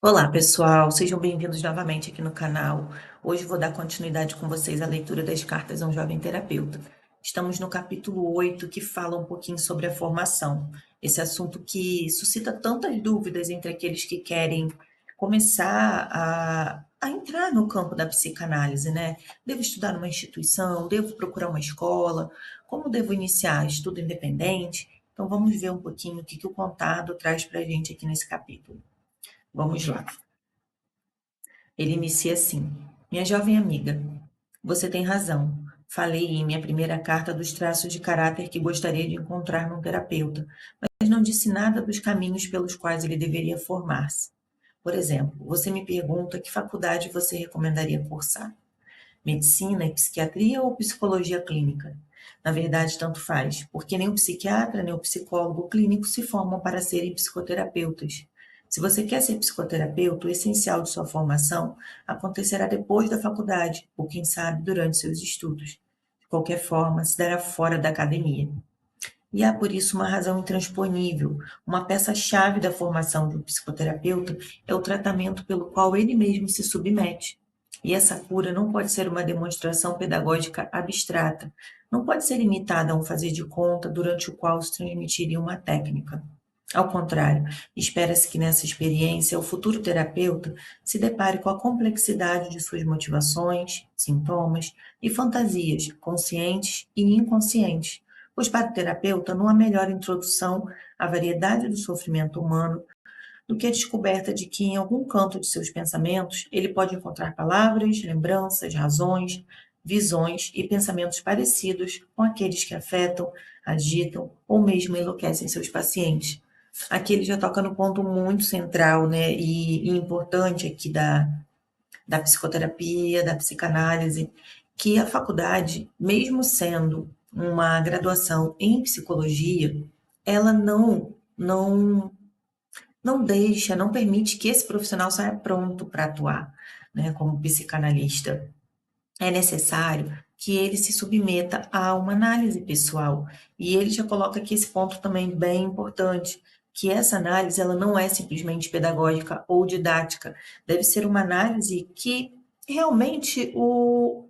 Olá, pessoal, sejam bem-vindos novamente aqui no canal. Hoje vou dar continuidade com vocês à leitura das cartas a um jovem terapeuta. Estamos no capítulo 8, que fala um pouquinho sobre a formação. Esse assunto que suscita tantas dúvidas entre aqueles que querem começar a entrar no campo da psicanálise, né? Devo estudar numa instituição? Devo procurar uma escola? Como devo iniciar? Estudo independente? Então vamos ver um pouquinho o que o contado traz para a gente aqui nesse capítulo. Vamos lá. Ele inicia assim: Minha jovem amiga, você tem razão. Falei em minha primeira carta dos traços de caráter que gostaria de encontrar num terapeuta, mas não disse nada dos caminhos pelos quais ele deveria formar-se. Por exemplo, você me pergunta que faculdade você recomendaria cursar: medicina e psiquiatria ou psicologia clínica? Na verdade, tanto faz, porque nem o psiquiatra nem o psicólogo clínico se formam para serem psicoterapeutas. Se você quer ser psicoterapeuta, o essencial de sua formação acontecerá depois da faculdade, ou quem sabe durante seus estudos. De qualquer forma, se dará fora da academia. E há por isso uma razão intransponível. Uma peça-chave da formação de um psicoterapeuta é o tratamento pelo qual ele mesmo se submete. E essa cura não pode ser uma demonstração pedagógica abstrata, não pode ser limitada a um fazer de conta durante o qual se transmitiria uma técnica. Ao contrário, espera-se que nessa experiência o futuro terapeuta se depare com a complexidade de suas motivações, sintomas e fantasias, conscientes e inconscientes, pois para o terapeuta não há melhor introdução à variedade do sofrimento humano do que a descoberta de que em algum canto de seus pensamentos ele pode encontrar palavras, lembranças, razões, visões e pensamentos parecidos com aqueles que afetam, agitam ou mesmo enlouquecem seus pacientes. Aqui ele já toca no ponto muito central, né, e importante aqui da psicoterapia, da psicanálise, que a faculdade, mesmo sendo uma graduação em psicologia, ela não deixa, não permite que esse profissional saia pronto para atuar, né, como psicanalista. É necessário que ele se submeta a uma análise pessoal. E ele já coloca aqui esse ponto também bem importante, que essa análise ela não é simplesmente pedagógica ou didática, deve ser uma análise que realmente o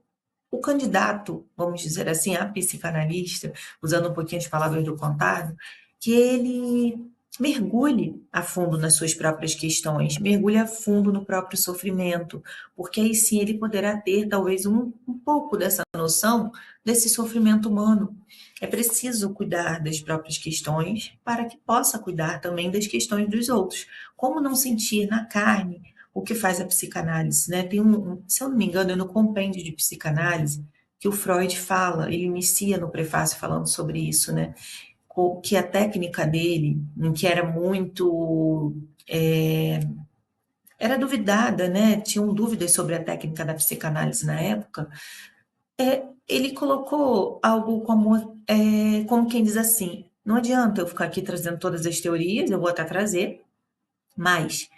candidato, vamos dizer assim, a psicanalista, usando um pouquinho as palavras do Contário, que ele mergulhe a fundo nas suas próprias questões, mergulhe a fundo no próprio sofrimento, porque aí sim ele poderá ter talvez um pouco dessa noção desse sofrimento humano. É preciso cuidar das próprias questões para que possa cuidar também das questões dos outros. Como não sentir na carne o que faz a psicanálise, né? Tem se eu não me engano, é no compêndio de psicanálise que o Freud fala, ele inicia no prefácio falando sobre isso, né? Que a técnica dele, em que era muito era duvidada, né? Tinham dúvidas sobre a técnica da psicanálise na época. Ele colocou algo como quem diz assim: não adianta eu ficar aqui trazendo todas as teorias, eu vou até trazer, mas,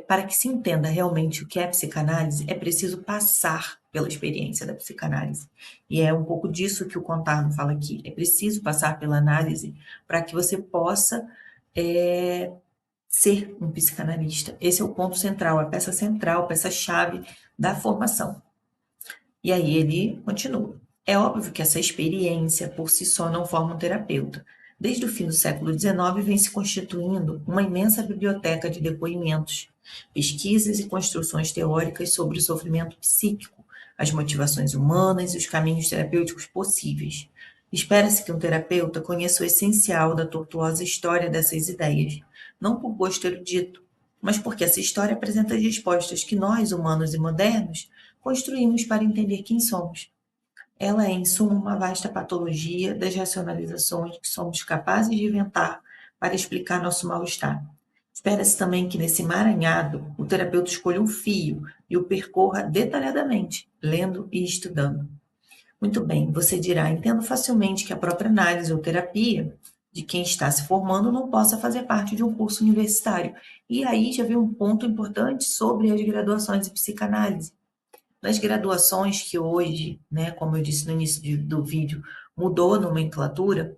para que se entenda realmente o que é psicanálise, é preciso passar pela experiência da psicanálise. E é um pouco disso que o Contardo fala aqui. É preciso passar pela análise para que você possa ser um psicanalista. Esse é o ponto central, a peça central, a peça-chave da formação. E aí ele continua. É óbvio que essa experiência por si só não forma um terapeuta. Desde o fim do século XIX vem se constituindo uma imensa biblioteca de depoimentos, pesquisas e construções teóricas sobre o sofrimento psíquico, as motivações humanas e os caminhos terapêuticos possíveis. Espera-se que um terapeuta conheça o essencial da tortuosa história dessas ideias, não por gosto erudito, mas porque essa história apresenta as respostas que nós, humanos e modernos, construímos para entender quem somos. Ela é, em suma, uma vasta patologia das racionalizações que somos capazes de inventar para explicar nosso mal-estar. Espera-se também que, nesse emaranhado, o terapeuta escolha um fio e o percorra detalhadamente, lendo e estudando. Muito bem, você dirá, entendo facilmente que a própria análise ou terapia de quem está se formando não possa fazer parte de um curso universitário. E aí já vem um ponto importante sobre as graduações em psicanálise. Nas graduações que hoje, né, como eu disse no início do vídeo, mudou a nomenclatura,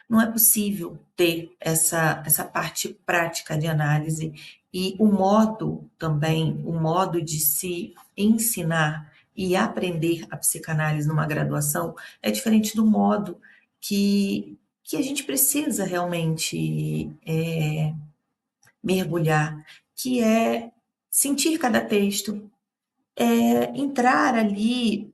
não é possível ter essa parte prática de análise E o modo também, o modo de se ensinar e aprender a psicanálise numa graduação é diferente do modo que a gente precisa realmente mergulhar, que é sentir cada texto, entrar ali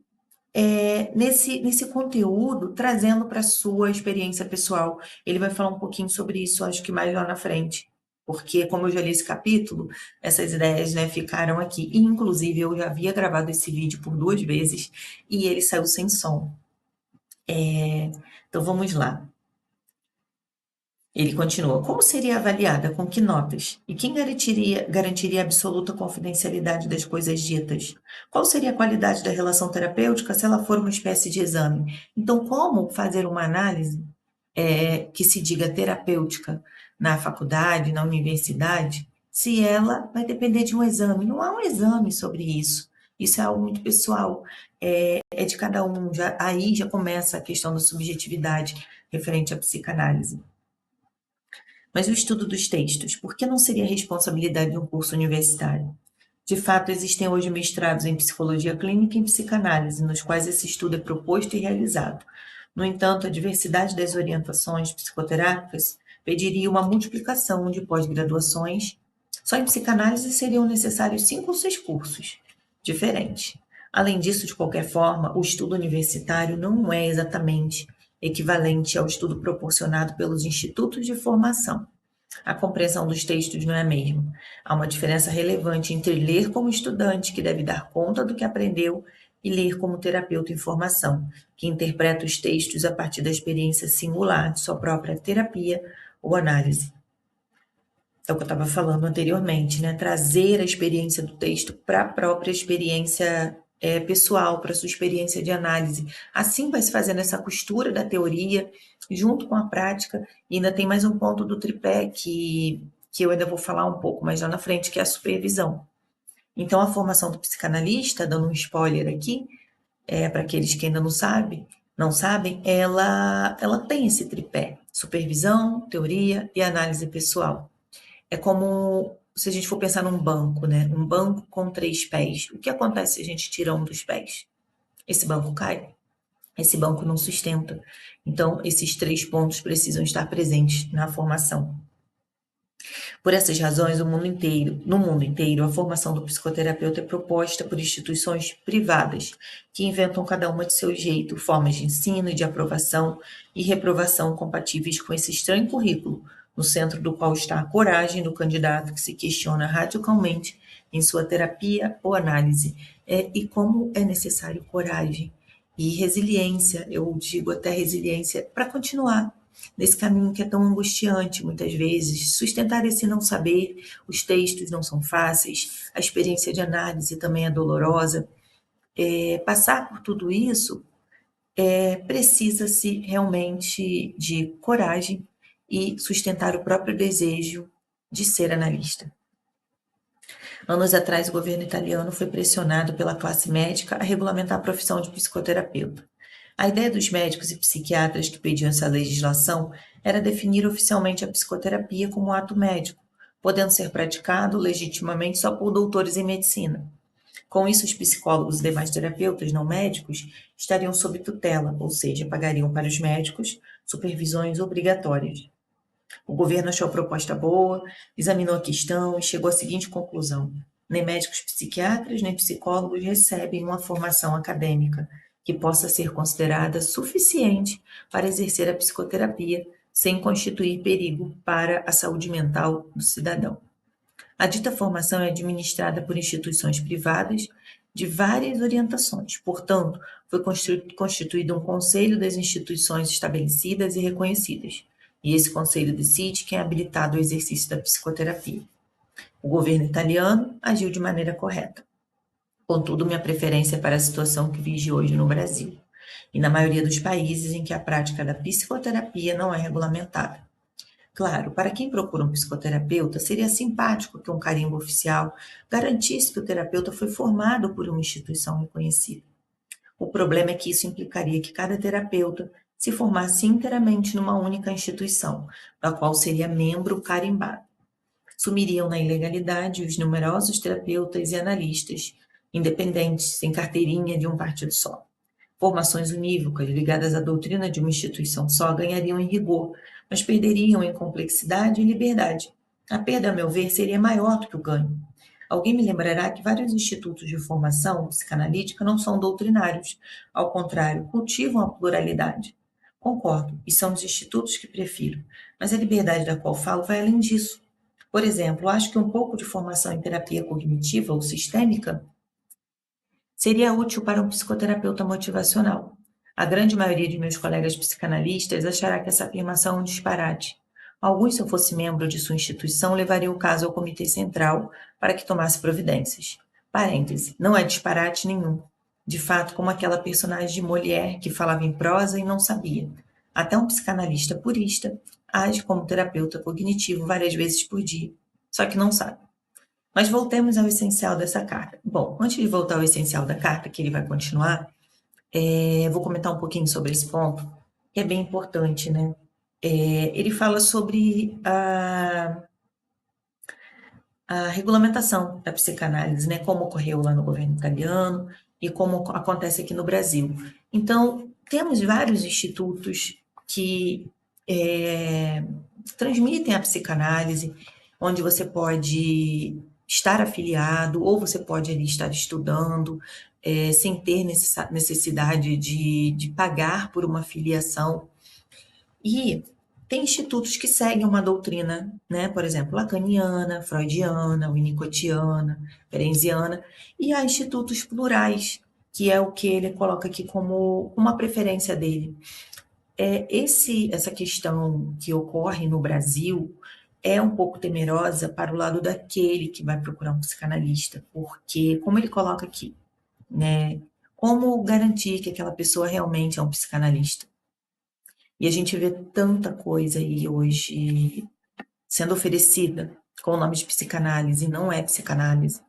nesse conteúdo, trazendo para a sua experiência pessoal. Ele vai falar um pouquinho sobre isso, acho que mais lá na frente. Porque, como eu já li esse capítulo, essas ideias, né, ficaram aqui. E, inclusive, eu já havia gravado esse vídeo por 2 vezes e ele saiu sem som. Então, vamos lá. Ele continua: como seria avaliada? Com que notas? E quem garantiria a absoluta confidencialidade das coisas ditas? Qual seria a qualidade da relação terapêutica se ela for uma espécie de exame? Então, como fazer uma análise que se diga terapêutica na faculdade, na universidade, se ela vai depender de um exame? Não há um exame sobre isso. Isso é algo muito pessoal, é de cada um. Aí já começa a questão da subjetividade referente à psicanálise. Mas o estudo dos textos, por que não seria responsabilidade de um curso universitário? De fato, existem hoje mestrados em psicologia clínica e em psicanálise, nos quais esse estudo é proposto e realizado. No entanto, a diversidade das orientações psicoterápicas pediria uma multiplicação de pós-graduações. Só em psicanálise seriam necessários 5 ou 6 cursos diferentes. Além disso, de qualquer forma, o estudo universitário não é exatamente equivalente ao estudo proporcionado pelos institutos de formação. A compreensão dos textos não é a mesma. Há uma diferença relevante entre ler como estudante, que deve dar conta do que aprendeu, e ler como terapeuta em formação, que interpreta os textos a partir da experiência singular de sua própria terapia ou análise. É o que eu estava falando anteriormente, né? Trazer a experiência do texto para a própria experiência pessoal, para a sua experiência de análise. Assim vai se fazendo essa costura da teoria junto com a prática. E ainda tem mais um ponto do tripé que eu ainda vou falar um pouco mais lá na frente, que é a supervisão. Então, a formação do psicanalista, dando um spoiler aqui, para aqueles que ainda não sabem, ela tem esse tripé: supervisão, teoria e análise pessoal. É como se a gente for pensar num banco, né? Um banco com 3 pés. O que acontece se a gente tira um dos pés? Esse banco cai, esse banco não sustenta. Então, esses 3 pontos precisam estar presentes na formação. Por essas razões, no mundo inteiro, a formação do psicoterapeuta é proposta por instituições privadas, que inventam cada uma de seu jeito, formas de ensino e de aprovação e reprovação compatíveis com esse estranho currículo, no centro do qual está a coragem do candidato que se questiona radicalmente em sua terapia ou análise. E como é necessário coragem e resiliência, eu digo até resiliência, para continuar nesse caminho que é tão angustiante muitas vezes. Sustentar esse não saber, os textos não são fáceis, a experiência de análise também é dolorosa. Passar por tudo isso precisa-se realmente de coragem e sustentar o próprio desejo de ser analista. Anos atrás, o governo italiano foi pressionado pela classe médica a regulamentar a profissão de psicoterapeuta. A ideia dos médicos e psiquiatras que pediam essa legislação era definir oficialmente a psicoterapia como um ato médico, podendo ser praticado legitimamente só por doutores em medicina. Com isso, os psicólogos e demais terapeutas não médicos estariam sob tutela, ou seja, pagariam para os médicos supervisões obrigatórias. O governo achou a proposta boa, examinou a questão e chegou à seguinte conclusão: nem médicos psiquiatras nem psicólogos recebem uma formação acadêmica que possa ser considerada suficiente para exercer a psicoterapia sem constituir perigo para a saúde mental do cidadão. A dita formação é administrada por instituições privadas de várias orientações. Portanto, foi constituído um conselho das instituições estabelecidas e reconhecidas, e esse conselho decide quem é habilitado ao exercício da psicoterapia. O governo italiano agiu de maneira correta. Contudo, minha preferência é para a situação que vige hoje no Brasil, e na maioria dos países em que a prática da psicoterapia não é regulamentada. Claro, para quem procura um psicoterapeuta, seria simpático que um carimbo oficial garantisse que o terapeuta foi formado por uma instituição reconhecida. O problema é que isso implicaria que cada terapeuta se formasse inteiramente numa única instituição, da qual seria membro carimbado. Sumiriam na ilegalidade os numerosos terapeutas e analistas, independentes, sem carteirinha de um partido só. Formações unívocas ligadas à doutrina de uma instituição só ganhariam em rigor, mas perderiam em complexidade e liberdade. A perda, a meu ver, seria maior do que o ganho. Alguém me lembrará que vários institutos de formação psicanalítica não são doutrinários, ao contrário, cultivam a pluralidade. Concordo, e são os institutos que prefiro, mas a liberdade da qual falo vai além disso. Por exemplo, acho que um pouco de formação em terapia cognitiva ou sistêmica seria útil para um psicoterapeuta motivacional. A grande maioria de meus colegas psicanalistas achará que essa afirmação é um disparate. Alguns, se eu fosse membro de sua instituição, levariam o caso ao Comitê Central para que tomasse providências. Parêntese, não é disparate nenhum. De fato, como aquela personagem de Molière que falava em prosa e não sabia. Até um psicanalista purista age como terapeuta cognitivo várias vezes por dia, só que não sabe. Mas voltemos ao essencial dessa carta. Bom, antes de voltar ao essencial da carta, que ele vai continuar, vou comentar um pouquinho sobre esse ponto, que é bem importante, né? Ele fala sobre a regulamentação da psicanálise, né? Como ocorreu lá no governo italiano e como acontece aqui no Brasil. Então, temos vários institutos que transmitem a psicanálise, onde você pode estar afiliado ou você pode ali estar estudando, sem ter necessidade de pagar por uma filiação. E tem institutos que seguem uma doutrina, né? Por exemplo, lacaniana, freudiana, winnicottiana, ferenciana, e há institutos plurais, que é o que ele coloca aqui como uma preferência dele. Essa questão que ocorre no Brasil é um pouco temerosa para o lado daquele que vai procurar um psicanalista, porque, como ele coloca aqui, né? Como garantir que aquela pessoa realmente é um psicanalista? E a gente vê tanta coisa aí hoje sendo oferecida com o nome de psicanálise, e não é psicanálise.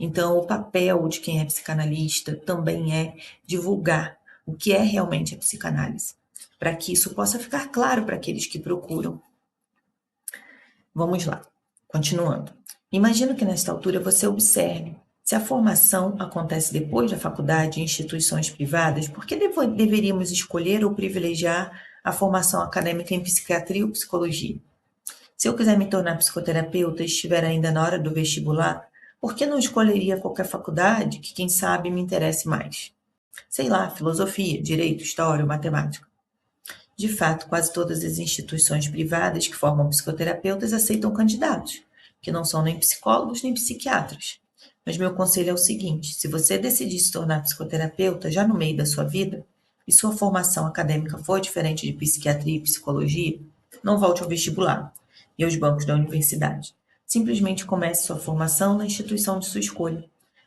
Então, o papel de quem é psicanalista também é divulgar o que é realmente a psicanálise, para que isso possa ficar claro para aqueles que procuram. Vamos lá, continuando. Imagino que nesta altura você observe se a formação acontece depois da faculdade em instituições privadas, por que deveríamos escolher ou privilegiar a formação acadêmica em psiquiatria ou psicologia? Se eu quiser me tornar psicoterapeuta e estiver ainda na hora do vestibular, por que não escolheria qualquer faculdade que, quem sabe, me interesse mais? Sei lá, filosofia, direito, história ou matemática. De fato, quase todas as instituições privadas que formam psicoterapeutas aceitam candidatos, que não são nem psicólogos nem psiquiatras. Mas meu conselho é o seguinte: se você decidir se tornar psicoterapeuta já no meio da sua vida, e sua formação acadêmica for diferente de psiquiatria e psicologia, não volte ao vestibular e aos bancos da universidade. Simplesmente comece sua formação na instituição de sua escolha.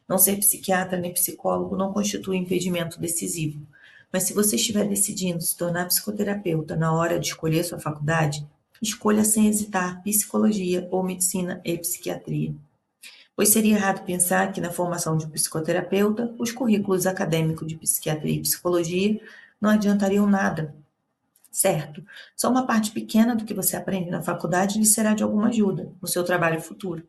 Não ser psiquiatra nem psicólogo não constitui impedimento decisivo. Mas se você estiver decidindo se tornar psicoterapeuta na hora de escolher sua faculdade, escolha sem hesitar psicologia ou medicina e psiquiatria. Pois seria errado pensar que na formação de um psicoterapeuta, os currículos acadêmicos de psiquiatria e psicologia não adiantariam nada. Certo, só uma parte pequena do que você aprende na faculdade lhe será de alguma ajuda no seu trabalho futuro.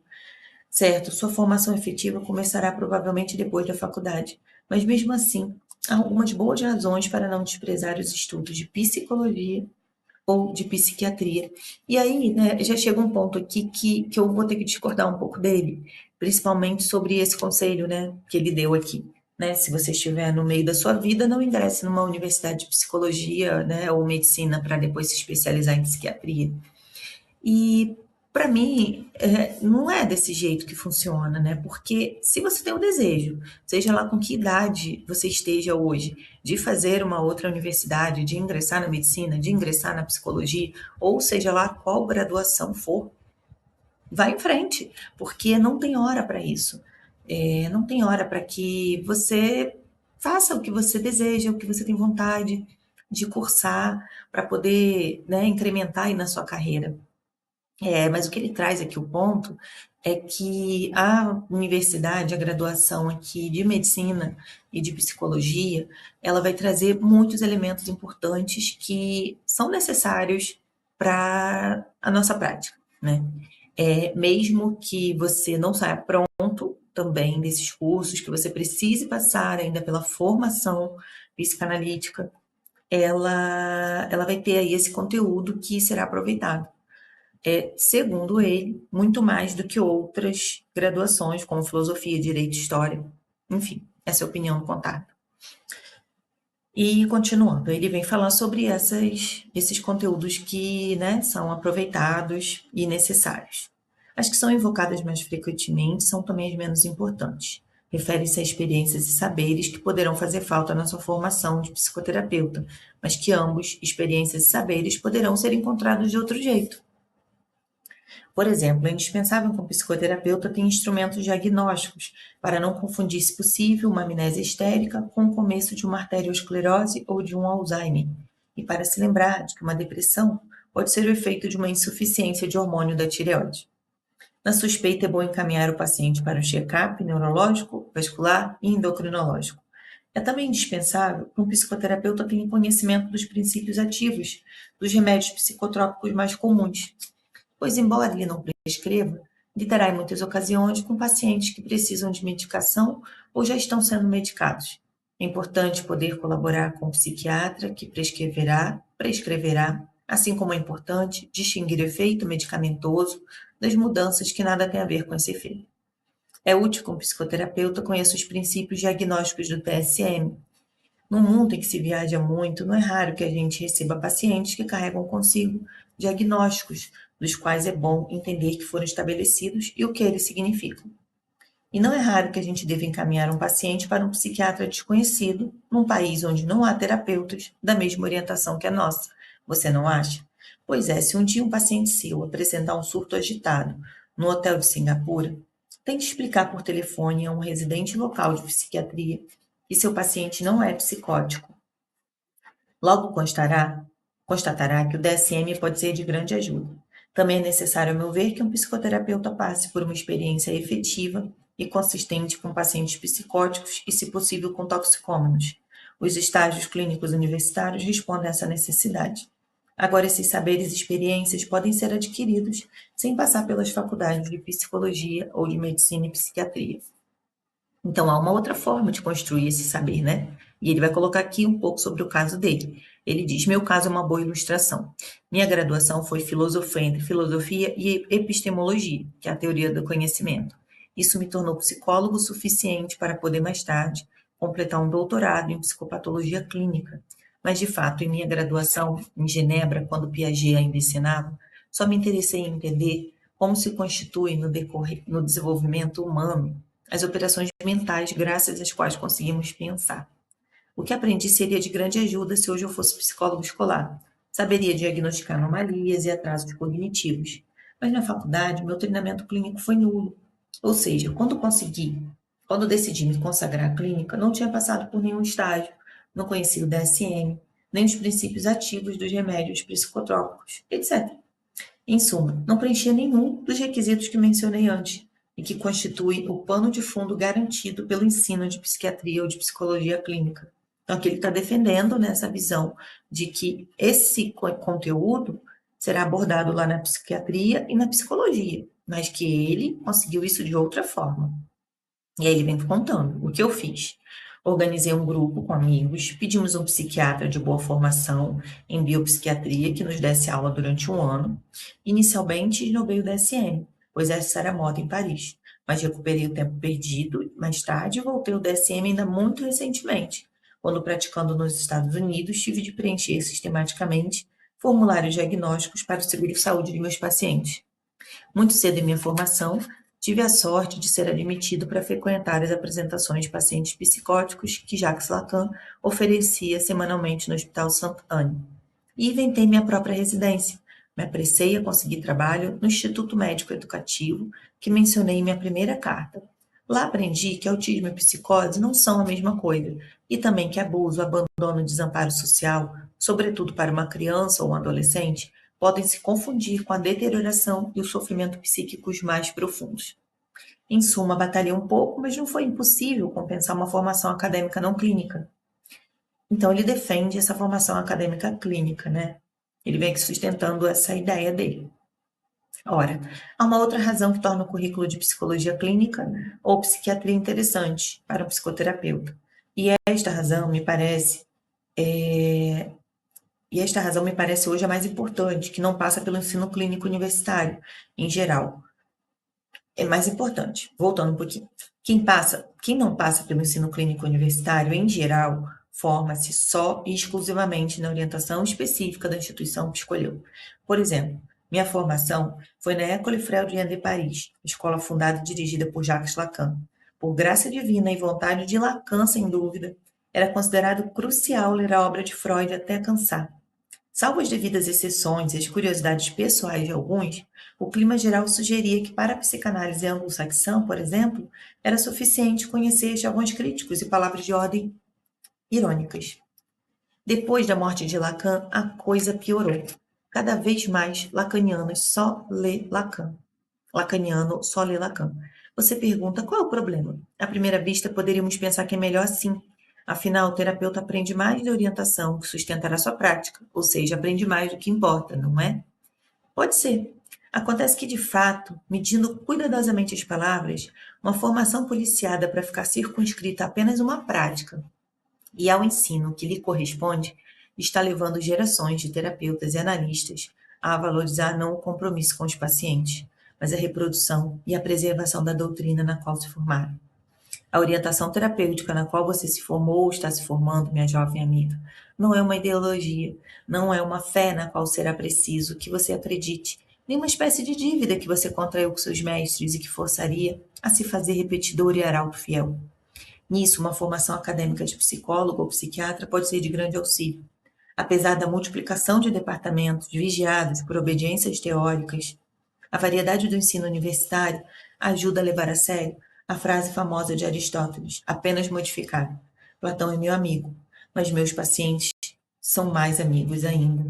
Certo, sua formação efetiva começará provavelmente depois da faculdade, mas mesmo assim, há algumas boas razões para não desprezar os estudos de psicologia ou de psiquiatria. E aí, né, já chega um ponto aqui que eu vou ter que discordar um pouco dele, principalmente sobre esse conselho, né, que ele deu aqui. Né, se você estiver no meio da sua vida, não ingresse numa universidade de psicologia, né, ou medicina para depois se especializar em psiquiatria. E para mim, não é desse jeito que funciona, né? Porque se você tem o desejo, seja lá com que idade você esteja hoje, de fazer uma outra universidade, de ingressar na medicina, de ingressar na psicologia, ou seja lá qual graduação for, vai em frente, porque não tem hora para isso. Não tem hora para que você faça o que você deseja, o que você tem vontade de cursar, para poder, né, incrementar aí na sua carreira. Mas o que ele traz aqui, o ponto, é que a universidade, a graduação aqui de medicina e de psicologia, ela vai trazer muitos elementos importantes que são necessários para a nossa prática, né? Mesmo que você não saia pronto também desses cursos, que você precise passar ainda pela formação psicanalítica, ela vai ter aí esse conteúdo que será aproveitado. Segundo ele, muito mais do que outras graduações, como filosofia, direito, história, enfim, essa é a opinião do contábil. E continuando, ele vem falar sobre esses conteúdos que, né, são aproveitados e necessários. As que são invocadas mais frequentemente são também as menos importantes. Refere-se a experiências e saberes que poderão fazer falta na sua formação de psicoterapeuta, mas que ambos, experiências e saberes, poderão ser encontrados de outro jeito. Por exemplo, é indispensável que um psicoterapeuta tenha instrumentos diagnósticos para não confundir, se possível, uma amnésia histérica com o começo de uma arteriosclerose ou de um Alzheimer, e para se lembrar de que uma depressão pode ser o efeito de uma insuficiência de hormônio da tireoide. Na suspeita, é bom encaminhar o paciente para um check-up neurológico, vascular e endocrinológico. É também indispensável que um psicoterapeuta tenha conhecimento dos princípios ativos dos remédios psicotrópicos mais comuns, pois, embora ele não prescreva, lidará em muitas ocasiões com pacientes que precisam de medicação ou já estão sendo medicados. É importante poder colaborar com o psiquiatra que prescreverá, assim como é importante distinguir efeito medicamentoso das mudanças que nada têm a ver com esse efeito. É útil que um psicoterapeuta conheça os princípios diagnósticos do TSM. No mundo em que se viaja muito, não é raro que a gente receba pacientes que carregam consigo diagnósticos, dos quais é bom entender que foram estabelecidos e o que eles significam. E não é raro que a gente deva encaminhar um paciente para um psiquiatra desconhecido, num país onde não há terapeutas da mesma orientação que a nossa. Você não acha? Pois é, se um dia um paciente seu apresentar um surto agitado no hotel de Singapura, tente explicar por telefone a um residente local de psiquiatria que seu paciente não é psicótico. Logo constatará que o DSM pode ser de grande ajuda. Também é necessário, a meu ver, que um psicoterapeuta passe por uma experiência efetiva e consistente com pacientes psicóticos e, se possível, com toxicômanos. Os estágios clínicos universitários respondem a essa necessidade. Agora, esses saberes e experiências podem ser adquiridos sem passar pelas faculdades de psicologia ou de medicina e psiquiatria. Então, há uma outra forma de construir esse saber, né? E ele vai colocar aqui um pouco sobre o caso dele. Ele diz: meu caso é uma boa ilustração. Minha graduação foi filosofia entre filosofia e epistemologia, que é a teoria do conhecimento. Isso me tornou psicólogo suficiente para poder mais tarde completar um doutorado em psicopatologia clínica. Mas, de fato, em minha graduação em Genebra, quando Piaget ainda ensinava, só me interessei em entender como se constitui no desenvolvimento humano as operações mentais graças às quais conseguimos pensar. O que aprendi seria de grande ajuda se hoje eu fosse psicólogo escolar. Saberia diagnosticar anomalias e atrasos cognitivos. Mas na faculdade, meu treinamento clínico foi nulo. Ou seja, quando decidi me consagrar à clínica, não tinha passado por nenhum estágio, não conhecia o DSM, nem os princípios ativos dos remédios psicotrópicos, etc. Em suma, não preenchia nenhum dos requisitos que mencionei antes e que constituem o pano de fundo garantido pelo ensino de psiquiatria ou de psicologia clínica. Então, aqui ele está defendendo nessa visão de que esse conteúdo será abordado lá na psiquiatria e na psicologia, mas que ele conseguiu isso de outra forma. E aí ele vem contando o que eu fiz. Organizei um grupo com amigos, pedimos um psiquiatra de boa formação em biopsiquiatria que nos desse aula durante um ano. Inicialmente, inovei o DSM, pois essa era a moda em Paris, mas recuperei o tempo perdido. Mais tarde, voltei ao DSM ainda muito recentemente, quando praticando nos Estados Unidos, tive de preencher sistematicamente formulários diagnósticos para o seguro-saúde de meus pacientes. Muito cedo em minha formação, tive a sorte de ser admitido para frequentar as apresentações de pacientes psicóticos que Jacques Lacan oferecia semanalmente no Hospital Sainte-Anne. E inventei minha própria residência. Me apressei a conseguir trabalho no Instituto Médico Educativo, que mencionei em minha primeira carta. Lá aprendi que autismo e psicose não são a mesma coisa, e também que abuso, abandono e desamparo social, sobretudo para uma criança ou um adolescente, podem se confundir com a deterioração e o sofrimento psíquicos mais profundos. Em suma, batalhei um pouco, mas não foi impossível compensar uma formação acadêmica não clínica. Então, ele defende essa formação acadêmica clínica, né? Ele vem aqui sustentando essa ideia dele. Ora, há uma outra razão que torna o currículo de psicologia clínica ou psiquiatria interessante para um psicoterapeuta. E esta razão me parece, é, e esta razão me parece hoje a mais importante, que não passa pelo ensino clínico universitário, em geral. É mais importante, voltando um pouquinho. Quem não passa pelo ensino clínico universitário, em geral, forma-se só e exclusivamente na orientação específica da instituição que escolheu. Por exemplo, minha formação foi na École Freudienne de Paris, escola fundada e dirigida por Jacques Lacan. Por graça divina e vontade de Lacan, sem dúvida, era considerado crucial ler a obra de Freud até cansar. Salvo as devidas exceções e as curiosidades pessoais de alguns, o clima geral sugeria que para a psicanálise anglo-saxã, por exemplo, era suficiente conhecer jargões críticos e palavras de ordem irônicas. Depois da morte de Lacan, a coisa piorou. Cada vez mais lacanianos só lê Lacan. Lacaniano só lê Lacan. Você pergunta qual é o problema? À primeira vista, poderíamos pensar que é melhor assim. Afinal, o terapeuta aprende mais de orientação que sustentará sua prática, ou seja, aprende mais do que importa, não é? Pode ser. Acontece que, de fato, medindo cuidadosamente as palavras, uma formação policiada para ficar circunscrita a apenas uma prática e ao ensino que lhe corresponde, está levando gerações de terapeutas e analistas a valorizar não o compromisso com os pacientes, mas a reprodução e a preservação da doutrina na qual se formaram. A orientação terapêutica na qual você se formou ou está se formando, minha jovem amiga, não é uma ideologia, não é uma fé na qual será preciso que você acredite, nem uma espécie de dívida que você contraiu com seus mestres e que forçaria a se fazer repetidor e arauto fiel. Nisso, uma formação acadêmica de psicólogo ou psiquiatra pode ser de grande auxílio. Apesar da multiplicação de departamentos vigiados por obediências teóricas, a variedade do ensino universitário ajuda a levar a sério a frase famosa de Aristóteles, apenas modificada. Platão é meu amigo, mas meus pacientes são mais amigos ainda.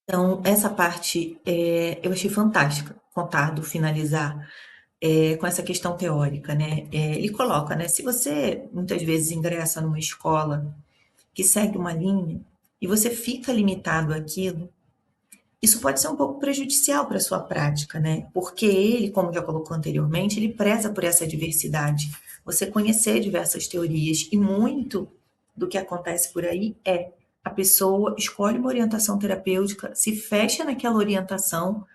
Então, essa parte eu achei fantástica, Contardo finalizar com essa questão teórica, né? Ele coloca, né? Se você muitas vezes ingressa numa escola que segue uma linha e você fica limitado àquilo, isso pode ser um pouco prejudicial para a sua prática, né? Porque ele, como já colocou anteriormente, ele preza por essa diversidade. Você conhecer diversas teorias e muito do que acontece por aí é a pessoa escolhe uma orientação terapêutica, se fecha naquela orientação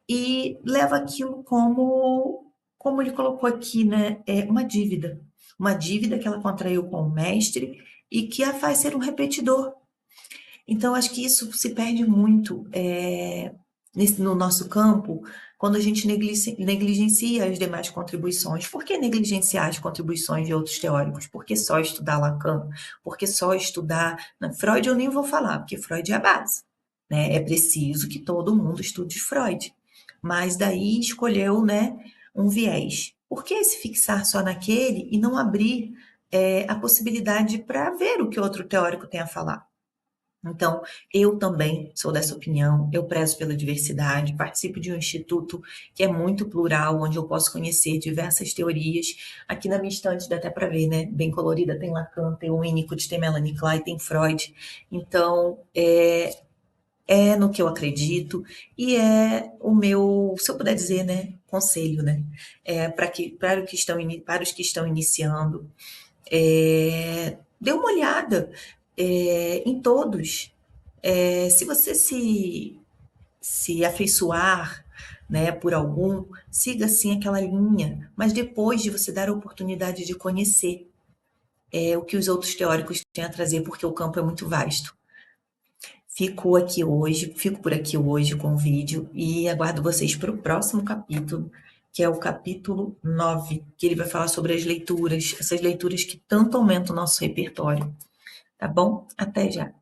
e leva aquilo como ele colocou aqui, né, uma dívida que ela contraiu com o mestre e que a faz ser um repetidor. Então, acho que isso se perde muito no nosso campo quando a gente negligencia as demais contribuições. Por que negligenciar as contribuições de outros teóricos? Por que só estudar Lacan? Por que só estudar... Freud eu nem vou falar, porque Freud é a base. Né? É preciso que todo mundo estude Freud. Mas daí escolheu, né, um viés. Por que se fixar só naquele e não abrir a possibilidade para ver o que outro teórico tem a falar? Então, eu também sou dessa opinião, eu prezo pela diversidade, participo de um instituto que é muito plural, onde eu posso conhecer diversas teorias. Aqui na minha estante dá até para ver, né? Bem colorida, tem Lacan, tem Winnicott, tem Melanie Klein, tem Freud. Então, é no que eu acredito e é o meu, se eu puder dizer, né, conselho, né, para os que estão iniciando, dê uma olhada em todos. Se você se afeiçoar, né, por algum, siga sim aquela linha, mas depois de você dar a oportunidade de conhecer o que os outros teóricos têm a trazer, porque o campo é muito vasto. Fico por aqui hoje com o vídeo e aguardo vocês para o próximo capítulo, que é o capítulo 9, que ele vai falar sobre as leituras, essas leituras que tanto aumentam o nosso repertório. Tá bom? Até já!